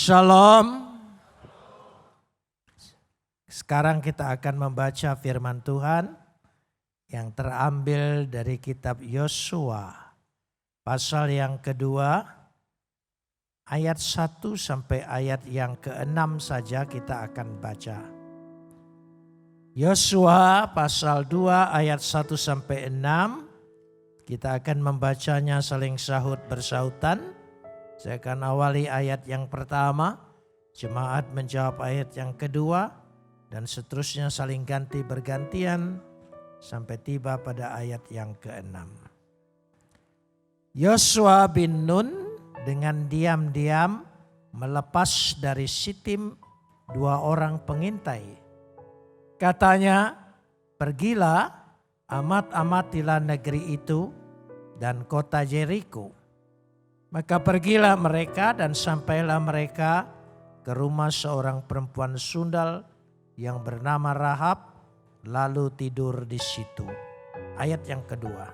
Shalom. Sekarang kita akan membaca firman Tuhan yang terambil dari kitab Yosua. Pasal yang kedua, ayat 1 sampai ayat yang ke-6 saja kita akan baca. Yosua pasal 2 ayat 1 sampai 6. Kita akan membacanya saling sahut bersautan. Saya akan awali ayat yang pertama, jemaat menjawab ayat yang kedua, dan seterusnya saling ganti bergantian sampai tiba pada ayat yang ke-6. Yosua bin Nun dengan diam-diam melepas dari Sitim 2 orang pengintai. Katanya, pergilah, amat-amatilah negeri itu dan kota Jeriko. Maka pergilah mereka dan sampailah mereka ke rumah seorang perempuan sundal yang bernama Rahab, lalu tidur di situ. Ayat yang kedua.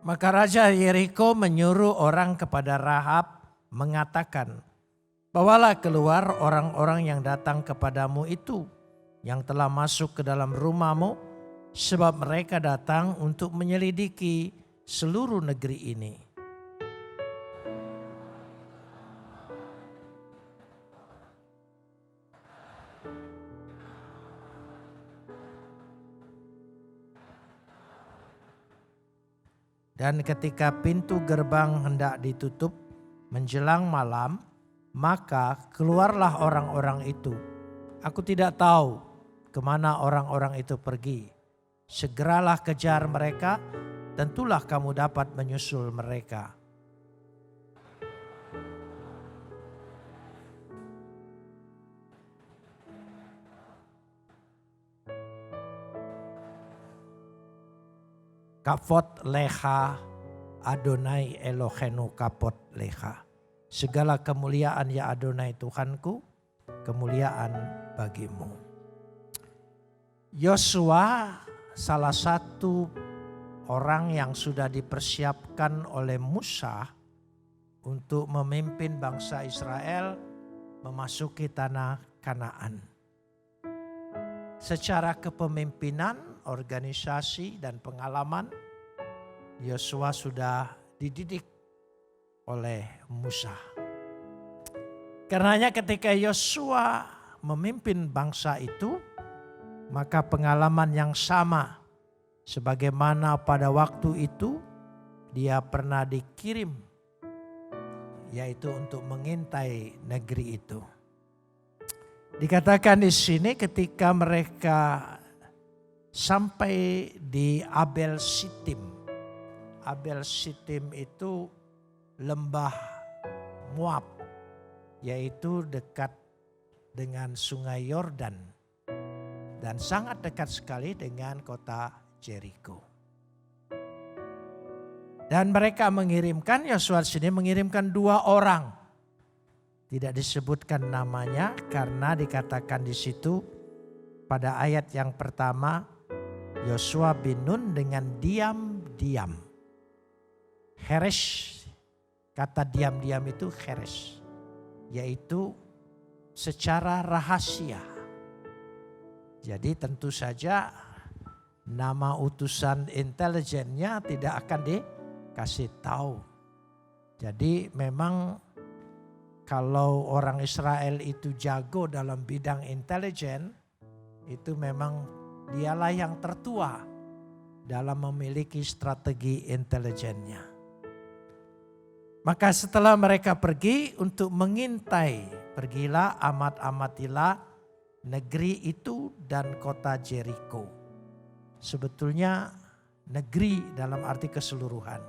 Maka Raja Yeriko menyuruh orang kepada Rahab mengatakan, bawalah keluar orang-orang yang datang kepadamu itu, yang telah masuk ke dalam rumahmu, sebab mereka datang untuk menyelidiki seluruh negeri ini. Dan ketika pintu gerbang hendak ditutup menjelang malam, maka keluarlah orang-orang itu. Aku tidak tahu kemana orang-orang itu pergi. Segeralah kejar mereka, tentulah kamu dapat menyusul mereka. Kapot leha Adonai Elohenu kapot leha. Segala kemuliaan ya Adonai Tuhanku, kemuliaan bagimu. Yosua salah satu orang yang sudah dipersiapkan oleh Musa untuk memimpin bangsa Israel memasuki tanah Kanaan. Secara kepemimpinan, organisasi dan pengalaman, Yosua sudah dididik oleh Musa. Karenanya ketika Yosua memimpin bangsa itu, maka pengalaman yang sama sebagaimana pada waktu itu dia pernah dikirim, yaitu untuk mengintai negeri itu. Dikatakan di sini ketika mereka sampai di Abel Sitim. Abel Sitim itu lembah Moab, yaitu dekat dengan sungai Yordan dan sangat dekat sekali dengan kota Jeriko. Dan mereka mengirimkan, Yosua sini mengirimkan 2 orang. Tidak disebutkan namanya karena dikatakan di situ pada ayat yang pertama, Yosua bin Nun dengan diam-diam. Heresh. Kata diam-diam itu heres, yaitu secara rahasia. Jadi tentu saja nama utusan intelijennya tidak akan dikasih tahu. Jadi memang kalau orang Israel itu jago dalam bidang intelijen, itu memang dialah yang tertua dalam memiliki strategi intelijennya. Maka setelah mereka pergi untuk mengintai, pergilah amat-amatilah negeri itu dan kota Jeriko. Sebetulnya negeri dalam arti keseluruhan.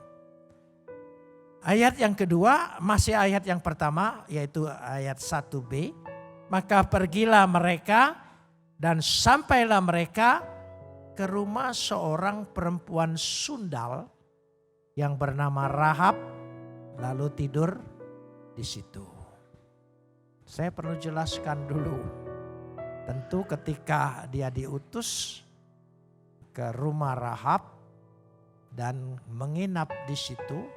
Ayat yang kedua masih ayat yang pertama, yaitu ayat 1b. Maka pergilah mereka dan sampailah mereka ke rumah seorang perempuan sundal yang bernama Rahab, lalu tidur di situ. Saya perlu jelaskan dulu. Tentu ketika dia diutus ke rumah Rahab dan menginap di situ,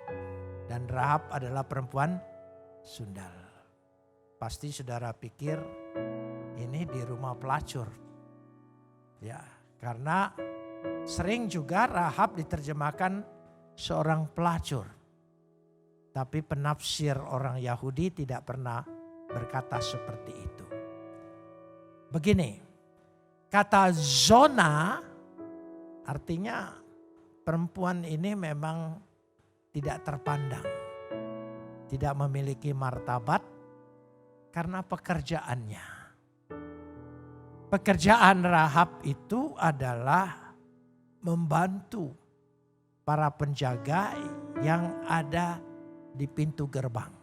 dan Rahab adalah perempuan sundal. Pasti saudara pikir ini di rumah pelacur. Ya, karena sering juga Rahab diterjemahkan seorang pelacur. Tapi penafsir orang Yahudi tidak pernah berkata seperti itu. Begini, kata zona artinya perempuan ini memang tidak terpandang. Tidak memiliki martabat karena pekerjaannya. Pekerjaan Rahab itu adalah membantu para penjaga yang ada di pintu gerbang.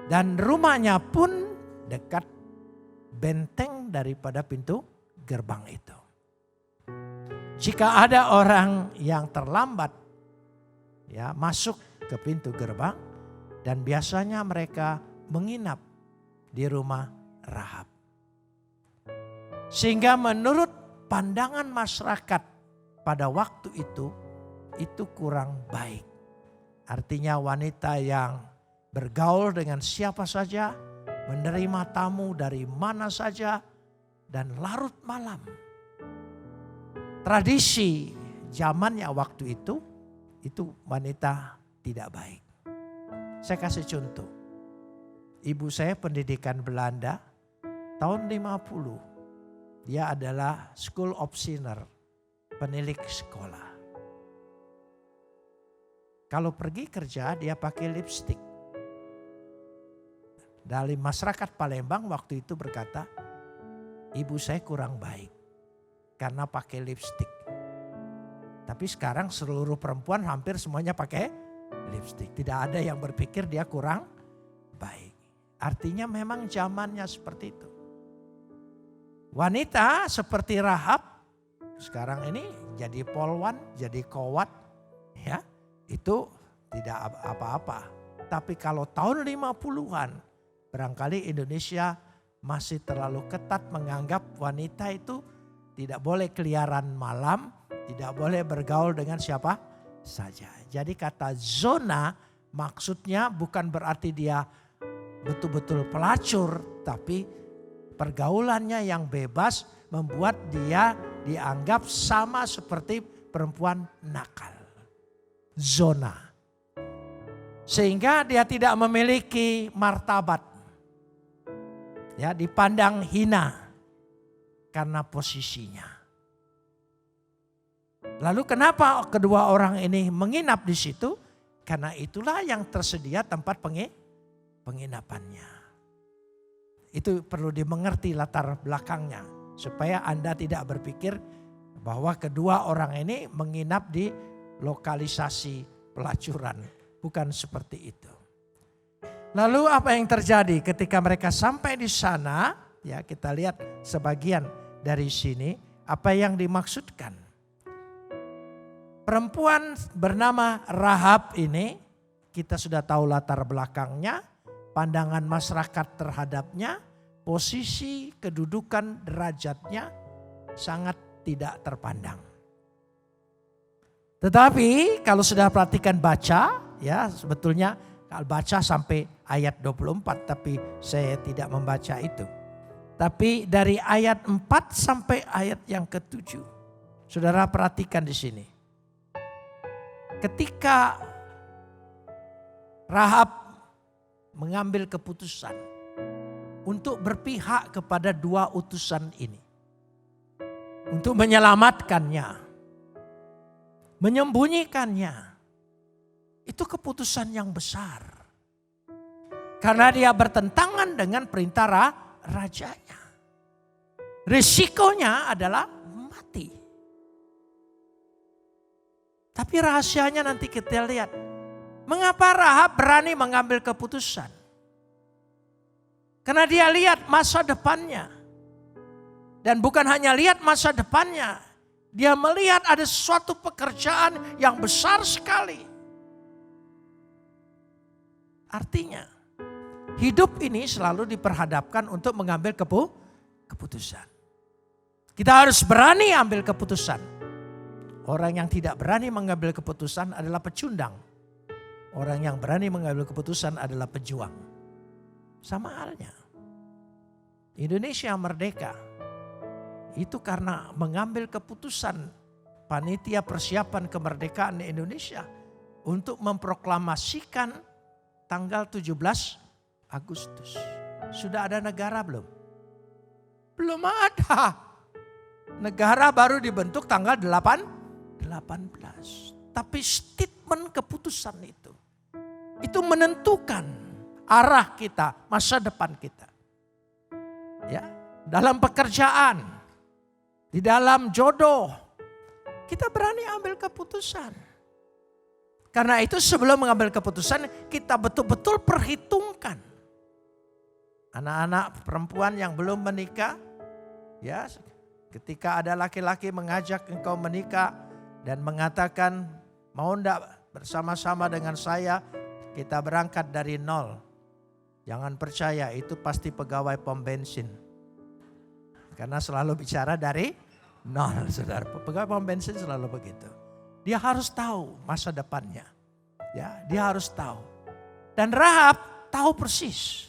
Dan rumahnya pun dekat benteng daripada pintu gerbang itu. Jika ada orang yang terlambat ya masuk ke pintu gerbang, dan biasanya mereka menginap di rumah Rahab. Sehingga menurut pandangan masyarakat pada waktu itu kurang baik. Artinya wanita yang bergaul dengan siapa saja, menerima tamu dari mana saja, dan larut malam. Tradisi zamannya waktu itu wanita tidak baik. Saya kasih contoh. Ibu saya pendidikan Belanda tahun 50. Dia adalah school optioner, penilik sekolah. Kalau pergi kerja dia pakai lipstik. Dari masyarakat Palembang waktu itu berkata, ibu saya kurang baik karena pakai lipstik. Tapi sekarang seluruh perempuan hampir semuanya pakai lipstik. Tidak ada yang berpikir dia kurang baik. Artinya memang zamannya seperti itu. Wanita seperti Rahab sekarang ini jadi polwan, jadi kowat, ya itu tidak apa-apa. Tapi kalau tahun 50-an barangkali Indonesia masih terlalu ketat menganggap wanita itu tidak boleh keliaran malam, tidak boleh bergaul dengan siapa saja. Jadi kata zona maksudnya bukan berarti dia betul-betul pelacur, tapi pergaulannya yang bebas membuat dia dianggap sama seperti perempuan nakal. Zona. Sehingga dia tidak memiliki martabat. Ya, dipandang hina karena posisinya. Lalu kenapa kedua orang ini menginap di situ? Karena itulah yang tersedia tempat penginapannya. Itu perlu dimengerti latar belakangnya. Supaya Anda tidak berpikir bahwa kedua orang ini menginap di lokalisasi pelacuran. Bukan seperti itu. Lalu apa yang terjadi ketika mereka sampai di sana? Ya, kita lihat sebagian dari sini apa yang dimaksudkan. Perempuan bernama Rahab ini, kita sudah tahu latar belakangnya, pandangan masyarakat terhadapnya, posisi, kedudukan, derajatnya sangat tidak terpandang. Tetapi kalau sudah perhatikan baca, ya sebetulnya kalau baca sampai ayat 24, tapi saya tidak membaca itu. Tapi dari ayat 4 sampai ayat yang ke-7, saudara perhatikan di sini. Ketika Rahab mengambil keputusan untuk berpihak kepada dua utusan ini. Untuk menyelamatkannya, menyembunyikannya. Itu keputusan yang besar. Karena dia bertentangan dengan perintah rajanya. Risikonya adalah mati. Tapi rahasianya nanti kita lihat. Mengapa Rahab berani mengambil keputusan? Karena dia lihat masa depannya. Dan bukan hanya lihat masa depannya. Dia melihat ada suatu pekerjaan yang besar sekali. Artinya Hidup ini selalu diperhadapkan untuk mengambil keputusan. Kita harus berani ambil keputusan. Orang yang tidak berani mengambil keputusan adalah pecundang. Orang yang berani mengambil keputusan adalah pejuang. Sama halnya. Indonesia merdeka. Itu karena mengambil keputusan panitia persiapan kemerdekaan Indonesia untuk memproklamasikan tanggal 17 Agustus. Sudah ada negara belum? Belum ada. Negara baru dibentuk tanggal 18. Tapi statement keputusan itu menentukan arah kita, masa depan kita. Ya, dalam pekerjaan, di dalam jodoh, kita berani ambil keputusan. Karena itu sebelum mengambil keputusan, kita betul-betul perhitungkan. Anak-anak perempuan yang belum menikah, ya, ketika ada laki-laki mengajak engkau menikah dan mengatakan mau enggak bersama-sama dengan saya, kita berangkat dari nol. Jangan percaya, itu pasti pegawai pom bensin. Karena selalu bicara dari nol, saudara. Pegawai pom bensin selalu begitu. Dia harus tahu masa depannya. Ya, dia harus tahu. Dan Rahab tahu persis.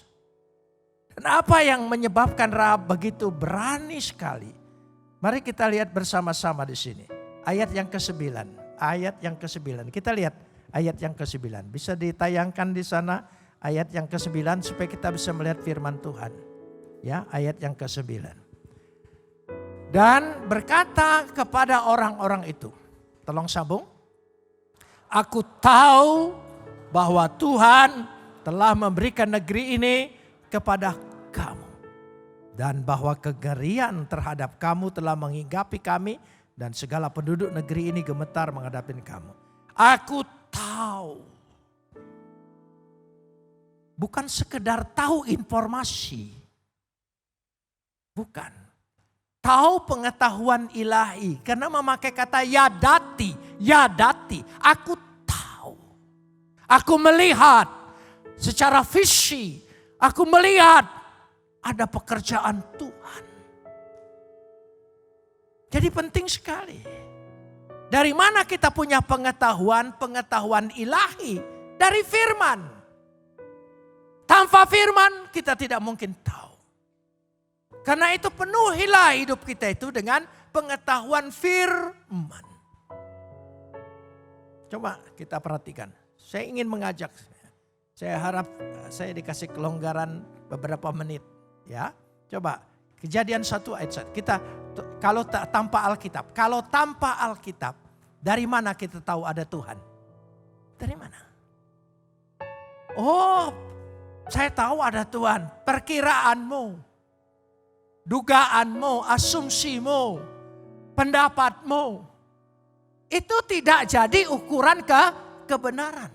Dan apa yang menyebabkan Rahab begitu berani sekali? Mari kita lihat bersama-sama di sini. Ayat yang ke-9. Ayat yang ke-9. Kita lihat ayat yang ke-9. Bisa ditayangkan di sana ayat yang ke-9 supaya kita bisa melihat firman Tuhan. Ya, ayat yang ke-9. Dan berkata kepada orang-orang itu. Tolong sambung. Aku tahu bahwa Tuhan telah memberikan negeri ini kepada kamu. Dan bahwa kengerian terhadap kamu telah menghinggapi kami. Dan segala penduduk negeri ini gemetar menghadapi kamu. Aku tahu. Bukan sekedar tahu informasi. Bukan. Tahu pengetahuan ilahi. Karena memakai kata yadati. Yadati. Aku tahu. Aku melihat secara visi. Aku melihat ada pekerjaan Tuhan. Jadi penting sekali. Dari mana kita punya pengetahuan ilahi? Dari firman. Tanpa firman kita tidak mungkin tahu. Karena itu penuhilah hidup kita itu dengan pengetahuan firman. Coba kita perhatikan. Saya ingin mengajak. Saya harap saya dikasih kelonggaran beberapa menit. Ya, coba Kejadian 1 ayat 1. Kita kalau tanpa Alkitab, dari mana kita tahu ada Tuhan? Dari mana? Oh, saya tahu ada Tuhan. Perkiraanmu, dugaanmu, asumsimu, pendapatmu, itu tidak jadi ukuran kebenaran.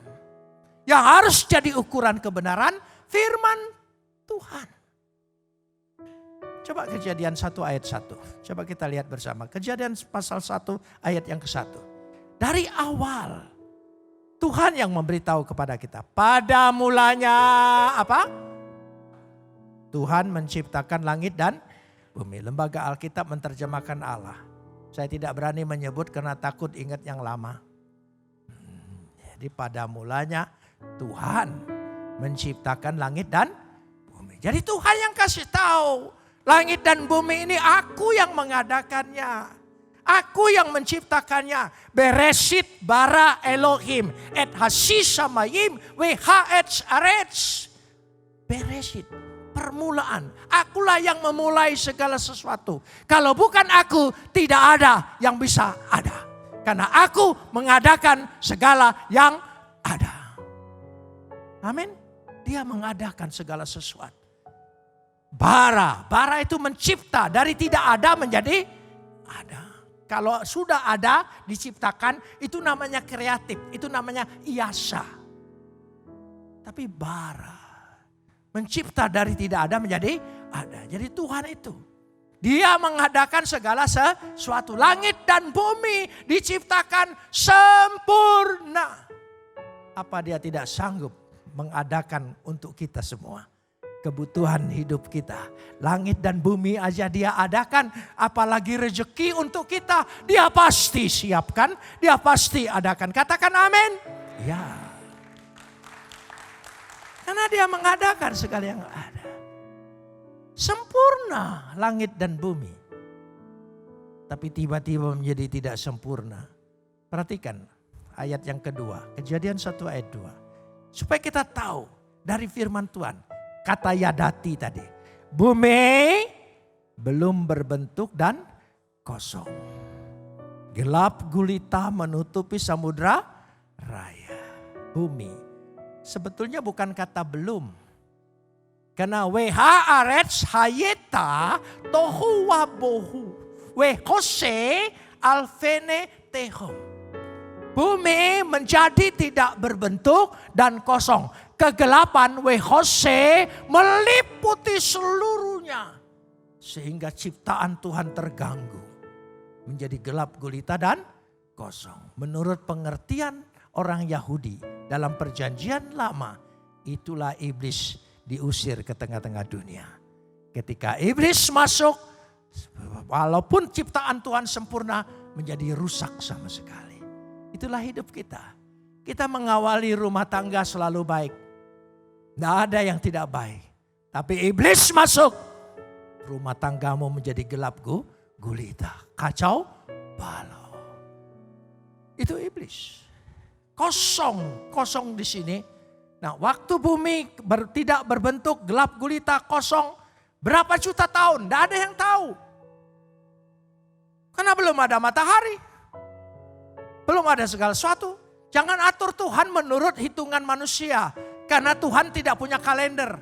Yang harus jadi ukuran kebenaran firman Tuhan. Coba Kejadian 1 ayat 1. Coba kita lihat bersama. Kejadian pasal 1 ayat yang ke-1. Dari awal Tuhan yang memberitahu kepada kita. Pada mulanya apa? Tuhan menciptakan langit dan bumi. Lembaga Alkitab menerjemahkan Allah. Saya tidak berani menyebut karena takut ingat yang lama. Jadi pada mulanya Tuhan menciptakan langit dan bumi. Jadi Tuhan yang kasih tahu. Langit dan bumi ini aku yang mengadakannya. Aku yang menciptakannya. Bereshit bara Elohim. Et hasishamayim weha'etz aretz. Bereshit. Permulaan. Akulah yang memulai segala sesuatu. Kalau bukan aku, tidak ada yang bisa ada. Karena aku mengadakan segala yang ada. Amin. Dia mengadakan segala sesuatu. Bara itu mencipta, dari tidak ada menjadi ada. Kalau sudah ada diciptakan, itu namanya kreatif, itu namanya iasa. Tapi bara mencipta dari tidak ada menjadi ada. Jadi Tuhan itu, Dia mengadakan segala sesuatu. Langit dan bumi diciptakan sempurna. Apa Dia tidak sanggup mengadakan untuk kita semua? kebutuhan hidup kita. Langit dan bumi aja dia adakan, apalagi rezeki untuk kita. Dia pasti siapkan, dia pasti adakan. Katakan amin. Ya. Karena dia mengadakan segala yang ada. Sempurna langit dan bumi. Tapi tiba-tiba menjadi tidak sempurna. Perhatikan ayat yang kedua, Kejadian 1 ayat 2. Supaya kita tahu dari firman Tuhan, kata Yadati tadi, bumi belum berbentuk dan kosong. Gelap gulita menutupi samudra raya. Bumi sebetulnya bukan kata belum. Karena weha arets hayeta tohu wabohu. Wehose alfene tehom. Bumi menjadi tidak berbentuk dan kosong. Kegelapan wehose meliputi seluruhnya. Sehingga ciptaan Tuhan terganggu. Menjadi gelap gulita dan kosong. Menurut pengertian orang Yahudi dalam perjanjian lama. Itulah iblis diusir ke tengah-tengah dunia. Ketika iblis masuk, walaupun ciptaan Tuhan sempurna menjadi rusak sama sekali. Itulah hidup kita. Kita mengawali rumah tangga selalu baik. Tidak ada yang tidak baik. Tapi iblis masuk. Rumah tanggamu menjadi gelap gulita. Kacau balau. Itu iblis. Kosong di sini. Nah, waktu bumi tidak berbentuk, gelap gulita, kosong. Berapa juta tahun? Tidak ada yang tahu. Karena belum ada matahari. Belum ada segala sesuatu. Jangan atur Tuhan menurut hitungan manusia. Karena Tuhan tidak punya kalender.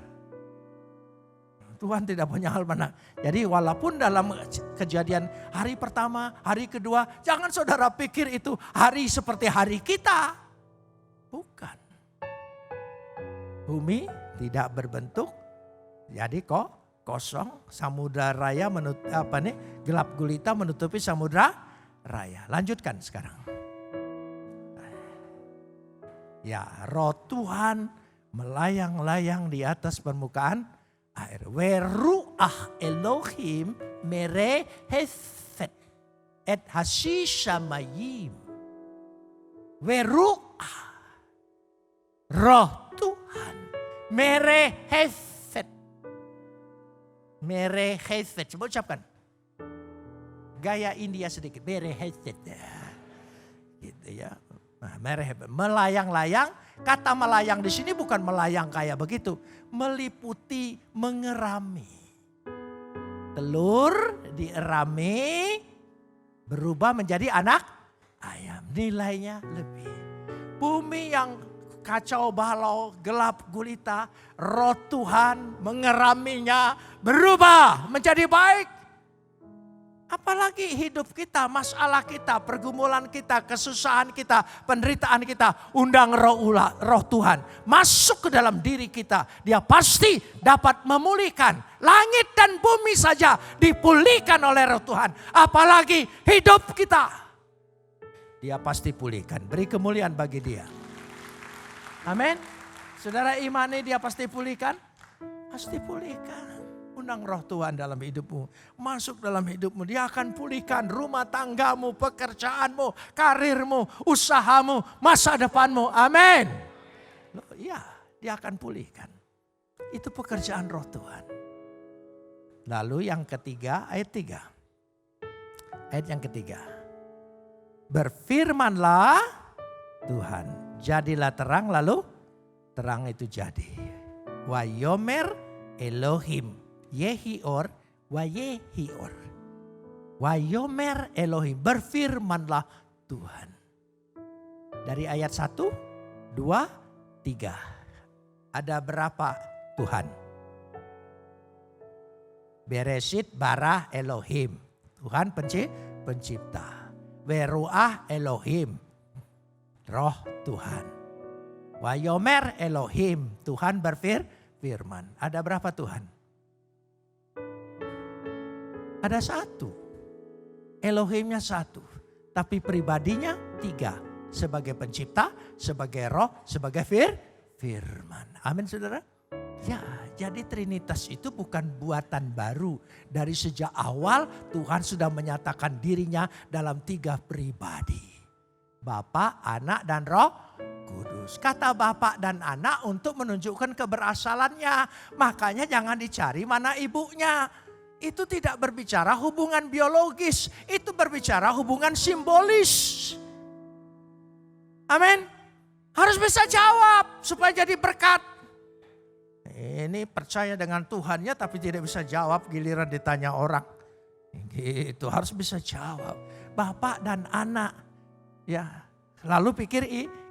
Tuhan tidak punya almanak. Jadi walaupun dalam kejadian hari pertama, hari kedua. Jangan saudara pikir itu hari seperti hari kita. Bukan. Bumi tidak berbentuk. Jadi kosong. Samudra raya gelap gulita menutupi samudra raya. Lanjutkan sekarang. Ya, roh Tuhan melayang-layang di atas permukaan air. Weruah Elohim merehefet et hasishamayim. Weruah. Roh Tuhan merehefet. Merehefet. Coba ucapkan. Gaya India sedikit. Merehefet. Gitu ya. Nah, melayang-layang, kata melayang di sini bukan melayang kayak begitu, meliputi, mengerami. Telur dierami berubah menjadi anak ayam, nilainya lebih. Bumi yang kacau balau, gelap gulita, roh Tuhan mengeraminya berubah menjadi baik. Apalagi hidup kita, masalah kita, pergumulan kita, kesusahan kita, penderitaan kita. Undang roh Tuhan masuk ke dalam diri kita. Dia pasti dapat memulihkan. Langit dan bumi saja dipulihkan oleh roh Tuhan. Apalagi hidup kita. Dia pasti pulihkan. Beri kemuliaan bagi dia. Amin. Saudara imani dia pasti pulihkan? Pasti pulihkan. Undang roh Tuhan dalam hidupmu. Masuk dalam hidupmu. Dia akan pulihkan rumah tanggamu, pekerjaanmu, karirmu, usahamu, masa depanmu. Amin. Iya, dia akan pulihkan. Itu pekerjaan roh Tuhan. Lalu yang ketiga, ayat 3. Ayat yang ketiga. Berfirmanlah Tuhan. Jadilah terang, lalu terang itu jadi. Wayomer Elohim. Yehior wa yehior. Wayomer Elohim. Berfirmanlah Tuhan. Dari ayat 1, 2, 3. Ada berapa Tuhan? Beresit bara Elohim. Tuhan pencipta. Weruah Elohim. Roh Tuhan. Wayomer Elohim. Tuhan berfirman. Ada berapa Tuhan? Ada satu. Elohimnya satu. Tapi pribadinya 3. Sebagai pencipta, sebagai roh, sebagai firman. Amin saudara. Ya, Jadi Trinitas itu bukan buatan baru. Dari sejak awal Tuhan sudah menyatakan dirinya dalam 3 pribadi. Bapa, Anak, dan Roh Kudus. Kata Bapa dan Anak untuk menunjukkan keberasalannya. Makanya jangan dicari mana ibunya. Itu tidak berbicara hubungan biologis. Itu berbicara hubungan simbolis. Amin. Harus bisa jawab supaya jadi berkat. Ini percaya dengan Tuhannya tapi tidak bisa jawab giliran ditanya orang. Gitu, harus bisa jawab. Bapak dan anak. Ya, lalu pikir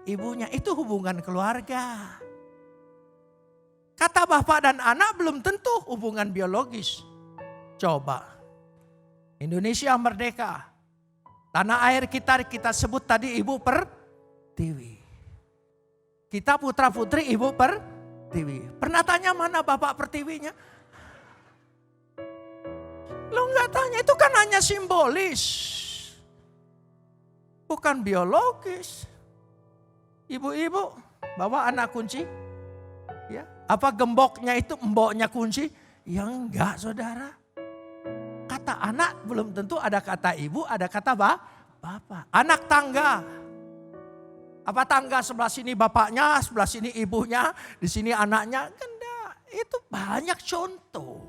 ibunya, itu hubungan keluarga. Kata bapak dan anak belum tentu hubungan biologis. Coba. Indonesia merdeka. Tanah air kita sebut tadi Ibu Pertiwi. Kita putra putri Ibu Pertiwi. Pernah tanya mana Bapak Pertiwinya? Lo nggak tanya, itu kan hanya simbolis. Bukan biologis. Ibu-ibu bawa anak kunci. Ya, apa gemboknya itu emboknya kunci? Ya enggak saudara. Kata anak belum tentu ada kata ibu, ada kata bapak. Anak tangga. Apa tangga sebelah sini bapaknya, sebelah sini ibunya, di sini anaknya? Enggak, itu banyak contoh.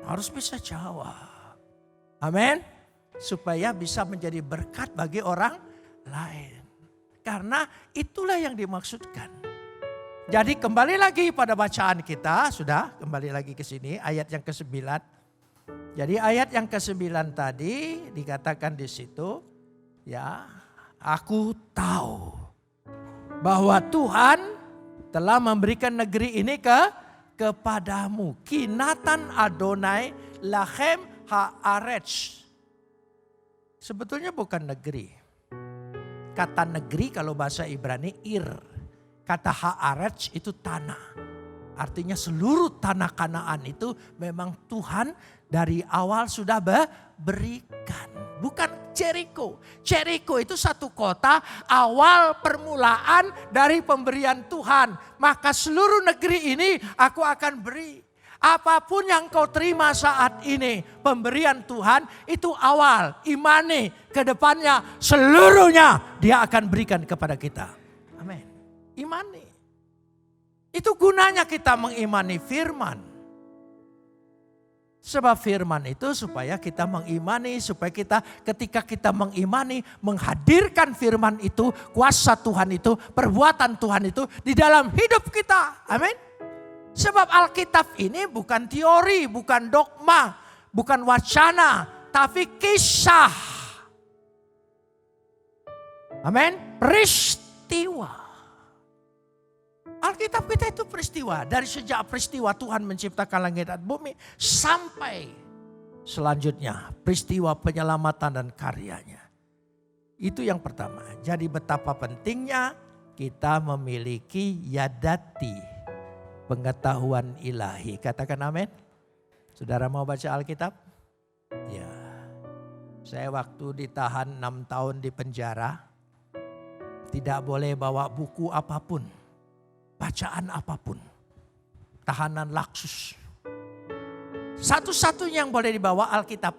Harus bisa jawab. Amin. Supaya bisa menjadi berkat bagi orang lain. Karena itulah yang dimaksudkan. Jadi kembali lagi pada bacaan kita, sudah kembali lagi ke sini ayat yang ke-9. Jadi ayat yang ke-9 tadi dikatakan di situ, ya, aku tahu bahwa Tuhan telah memberikan negeri ini kepadamu. Kinatan Adonai lachem haaretz. Sebetulnya bukan negeri. Kata negeri kalau bahasa Ibrani ir. Kata haaretz itu tanah. Artinya seluruh tanah Kanaan itu memang Tuhan dari awal sudah berikan. Bukan Jericho. Jericho itu satu kota awal permulaan dari pemberian Tuhan. Maka seluruh negeri ini aku akan beri. Apapun yang kau terima saat ini pemberian Tuhan itu awal. Imani ke depannya seluruhnya dia akan berikan kepada kita. Amin. Imani. Itu gunanya kita mengimani firman. Sebab firman itu supaya kita mengimani, supaya kita ketika kita mengimani, menghadirkan firman itu, kuasa Tuhan itu, perbuatan Tuhan itu di dalam hidup kita. Amin. Sebab Alkitab ini bukan teori, bukan dogma, bukan wacana, tapi kisah. Amin. Peristiwa. Alkitab kita itu peristiwa. Dari sejak peristiwa Tuhan menciptakan langit dan bumi sampai selanjutnya peristiwa penyelamatan dan karyanya. Itu yang pertama. Jadi betapa pentingnya kita memiliki yadati, pengetahuan ilahi. Katakan amin. Saudara mau baca Alkitab? Ya. Saya waktu ditahan 6 tahun di penjara, tidak boleh bawa buku apapun. Bacaan apapun. Tahanan Laksus. Satu-satunya yang boleh dibawa Alkitab.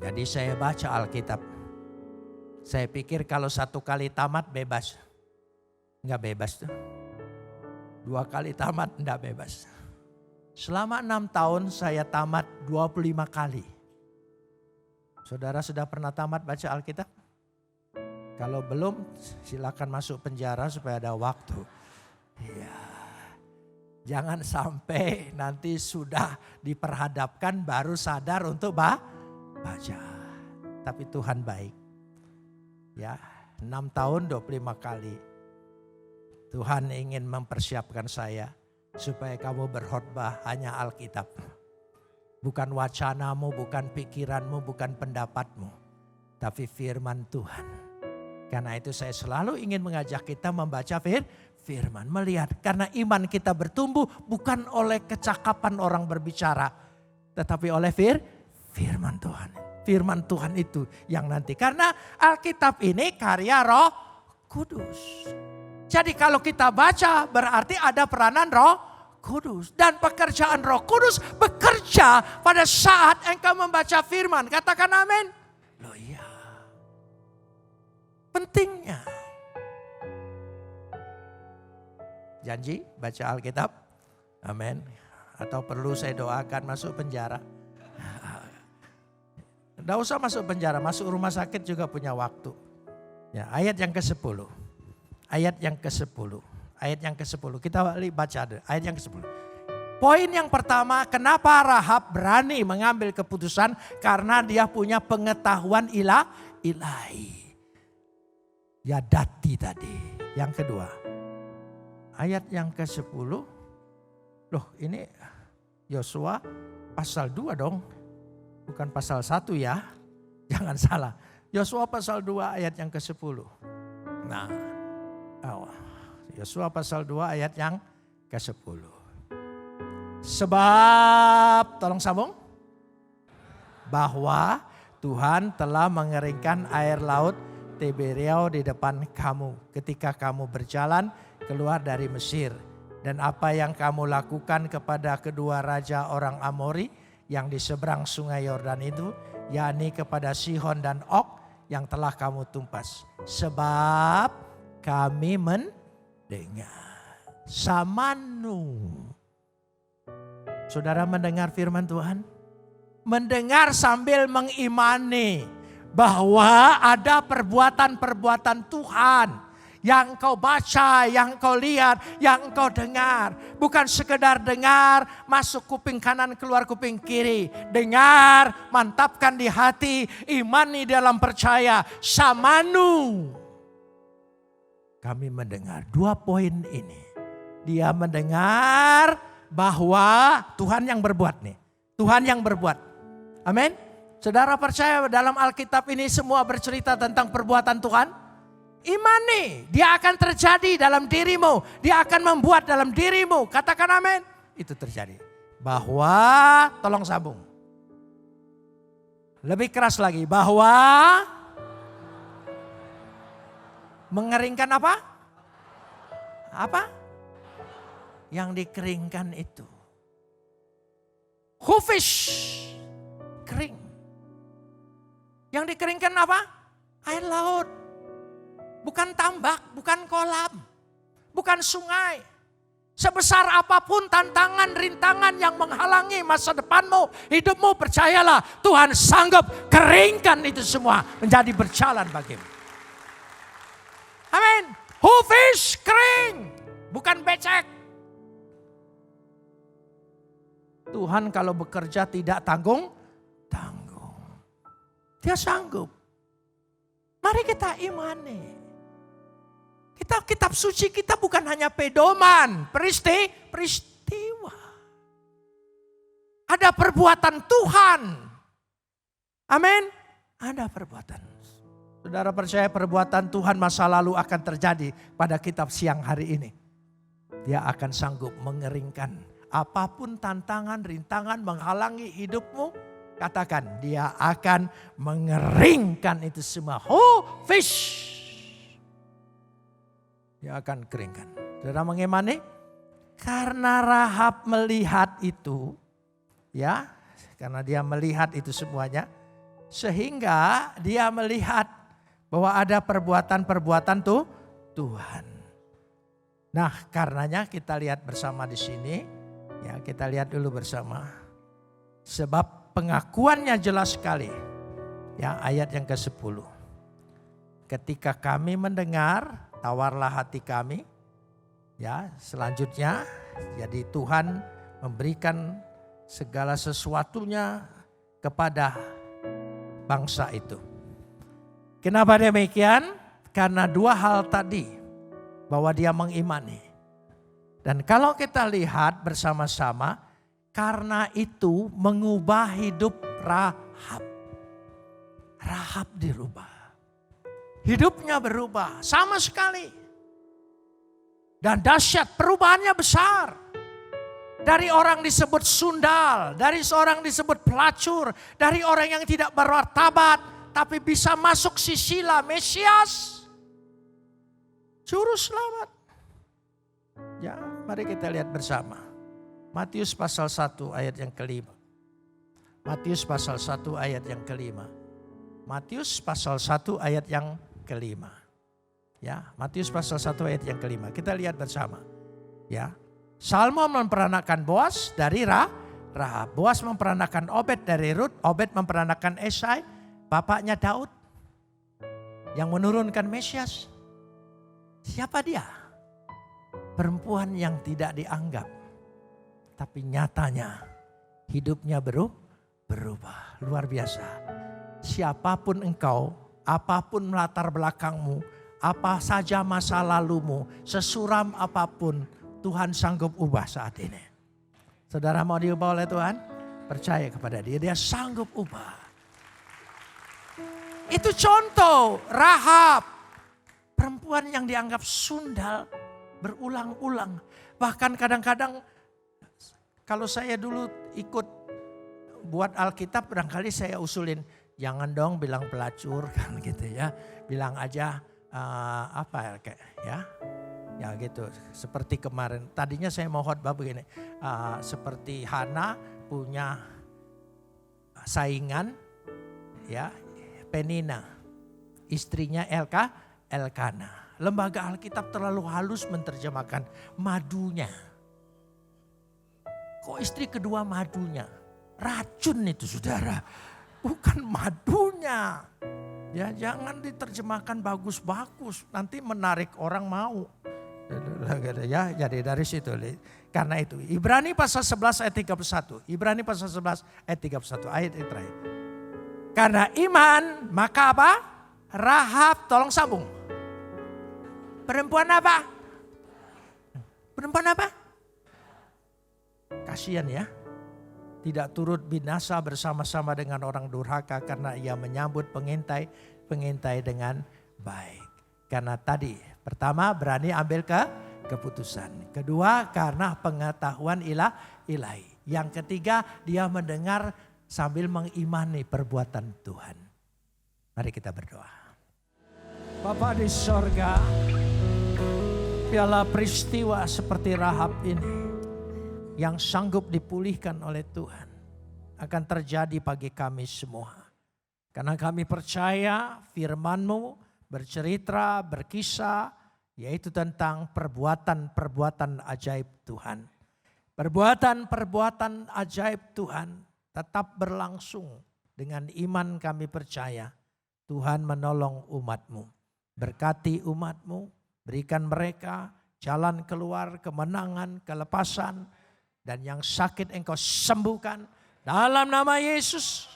Jadi saya baca Alkitab. Saya pikir kalau 1 kali tamat bebas. Enggak bebas tuh. 2 kali tamat enggak bebas. Selama 6 tahun saya tamat 25 kali. Saudara sudah pernah tamat baca Alkitab? Kalau belum silakan masuk penjara supaya ada waktu. Ya. Jangan sampai nanti sudah diperhadapkan baru sadar untuk baca. Tapi Tuhan baik. Ya, 6 tahun 25 kali. Tuhan ingin mempersiapkan saya supaya kamu berkhotbah hanya Alkitab. Bukan wacanamu, bukan pikiranmu, bukan pendapatmu. Tapi firman Tuhan. Karena itu saya selalu ingin mengajak kita membaca firman. Melihat karena iman kita bertumbuh bukan oleh kecakapan orang berbicara. Tetapi oleh firman Tuhan. Firman Tuhan itu yang nanti. Karena Alkitab ini karya Roh Kudus. Jadi kalau kita baca berarti ada peranan Roh Kudus. Dan pekerjaan Roh Kudus bekerja pada saat engkau membaca firman. Katakan amin. Loh iya. Pentingnya. Janji baca Alkitab? Amin. Atau perlu saya doakan masuk penjara? Tidak usah masuk penjara, masuk rumah sakit juga punya waktu. Ya, ayat yang ke-10. Ayat yang ke-10. Ayat yang ke-10. Kita baca ayat yang ke-10. Poin yang pertama, kenapa Rahab berani mengambil keputusan? Karena dia punya pengetahuan ilahi. Ya dati tadi. Yang kedua, ayat yang ke-10. Loh ini Yosua pasal 2 dong. Bukan pasal 1 ya. Jangan salah. Yosua pasal 2 ayat yang ke-10. Nah, Yosua pasal 2 ayat yang ke-10. Sebab, tolong sambung. Bahwa Tuhan telah mengeringkan air laut Tiberia di depan kamu. Ketika kamu berjalan keluar dari Mesir. Dan apa yang kamu lakukan kepada kedua raja orang Amori yang di seberang sungai Yordan itu, yakni kepada Sihon dan Og yang telah kamu tumpas. Sebab kami mendengar. Samanu. Saudara mendengar firman Tuhan? Mendengar sambil mengimani bahwa ada perbuatan-perbuatan Tuhan yang kau baca, yang kau lihat, yang kau dengar. Bukan sekedar dengar, masuk kuping kanan, keluar kuping kiri. Dengar, mantapkan di hati, imani dalam percaya. Samanu. Kami mendengar 2 poin ini. Dia mendengar bahwa Tuhan yang berbuat nih. Tuhan yang berbuat. Amin. Saudara percaya dalam Alkitab ini semua bercerita tentang perbuatan Tuhan? Imani, dia akan terjadi dalam dirimu. Dia akan membuat dalam dirimu. Katakan amin. Itu terjadi. Bahwa, tolong sambung. Lebih keras lagi. Bahwa mengeringkan apa? Apa? Yang dikeringkan itu. Hufish. Kering. Yang dikeringkan apa? Air laut. Bukan tambak, bukan kolam, bukan sungai. Sebesar apapun tantangan, rintangan yang menghalangi masa depanmu, hidupmu, percayalah Tuhan sanggup keringkan itu semua menjadi berjalan bagimu. Amin. Hufish kering, bukan becek. Tuhan kalau bekerja tidak tanggung. Dia sanggup. Mari kita imani. Kitab suci kita bukan hanya pedoman, peristiwa. Ada perbuatan Tuhan. Amin. Ada perbuatan. Saudara percaya perbuatan Tuhan masa lalu akan terjadi pada kitab siang hari ini. Dia akan sanggup mengeringkan apapun tantangan, rintangan menghalangi hidupmu. Katakan dia akan mengeringkan itu semua. Fish. Dia akan keringkan. Saudara mengimani? Karena Rahab melihat itu. Ya. Karena dia melihat itu semuanya. Sehingga dia melihat bahwa ada perbuatan-perbuatan Tuhan. Nah karenanya kita lihat bersama di sini. Ya kita lihat dulu bersama. Sebab pengakuannya jelas sekali. Ya ayat yang ke-10. Ketika kami mendengar, tawarlah hati kami. Ya selanjutnya, jadi Tuhan memberikan segala sesuatunya kepada bangsa itu. Kenapa demikian? Karena 2 hal tadi. Bahwa dia mengimani. Dan kalau kita lihat bersama-sama, karena itu mengubah hidup Rahab. Rahab dirubah. Hidupnya berubah sama sekali. Dan dahsyat perubahannya besar. Dari orang disebut sundal, dari seorang disebut pelacur, dari orang yang tidak bermartabat, tapi bisa masuk sisila Mesias. Juru selamat. Ya, mari kita lihat bersama. Matius pasal 1 ayat yang kelima. Matius pasal 1 ayat yang kelima. Matius pasal 1 ayat yang kelima. Ya, Matius pasal 1 ayat yang kelima. Kita lihat bersama. Ya. Salmon memperanakan Boas dari Rahab. Boas memperanakan Obed dari Rut. Obed memperanakan Esai, bapaknya Daud. Yang menurunkan Mesias. Siapa dia? Perempuan yang tidak dianggap. Tapi nyatanya hidupnya berubah. Luar biasa. Siapapun engkau, apapun latar belakangmu, apa saja masa lalumu, sesuram apapun, Tuhan sanggup ubah saat ini. Saudara mau diubah oleh Tuhan? Percaya kepada dia, dia sanggup ubah. Itu contoh Rahab. Perempuan yang dianggap sundal berulang-ulang. Bahkan kadang-kadang kalau saya dulu ikut buat Alkitab, barangkali saya usulin, jangan dong bilang pelacur kan gitu ya. Bilang aja apa kayak ya. Ya gitu, seperti kemarin. Tadinya saya mau khotbah begini, seperti Hana punya saingan, ya Penina, istrinya Elkana. Lembaga Alkitab terlalu halus menerjemahkan madunya. Kok istri kedua madunya? Racun itu saudara, bukan madunya. Ya jangan diterjemahkan bagus-bagus, nanti menarik orang mau. Ya, jadi dari situ. Karena itu Ibrani pasal 11 ayat 31. Ibrani pasal 11 ayat 31 ayat yang terakhir. Karena iman maka apa? Rahab, tolong sambung. Perempuan apa? Perempuan apa? Kasihan ya. Tidak turut binasa bersama-sama dengan orang durhaka karena ia menyambut pengintai dengan baik. Karena tadi pertama berani ambil keputusan. Kedua karena pengetahuan ilahi. Yang ketiga dia mendengar sambil mengimani perbuatan Tuhan. Mari kita berdoa. Bapa di sorga, piala peristiwa seperti Rahab ini yang sanggup dipulihkan oleh Tuhan akan terjadi bagi kami semua. Karena kami percaya firman-Mu bercerita, berkisah, yaitu tentang perbuatan-perbuatan ajaib Tuhan. Perbuatan-perbuatan ajaib Tuhan tetap berlangsung. Dengan iman kami percaya Tuhan menolong umat-Mu. Berkati umat-Mu, berikan mereka jalan keluar, kemenangan, kelepasan, dan yang sakit Engkau sembuhkan. Dalam nama Yesus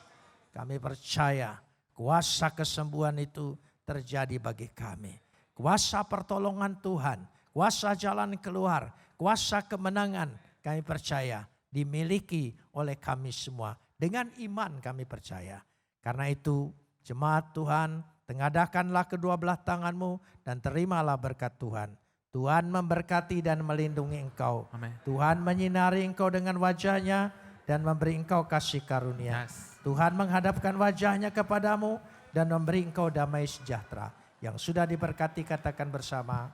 kami percaya kuasa kesembuhan itu terjadi bagi kami. Kuasa pertolongan Tuhan, kuasa jalan keluar, kuasa kemenangan kami percaya dimiliki oleh kami semua. Dengan iman kami percaya. Karena itu jemaat Tuhan, tengadahkanlah kedua belah tanganmu dan terimalah berkat Tuhan. Tuhan memberkati dan melindungi engkau. Amen. Tuhan menyinari engkau dengan wajahnya dan memberi engkau kasih karunia. Yes. Tuhan menghadapkan wajahnya kepadamu dan memberi engkau damai sejahtera. Yang sudah diberkati katakan bersama.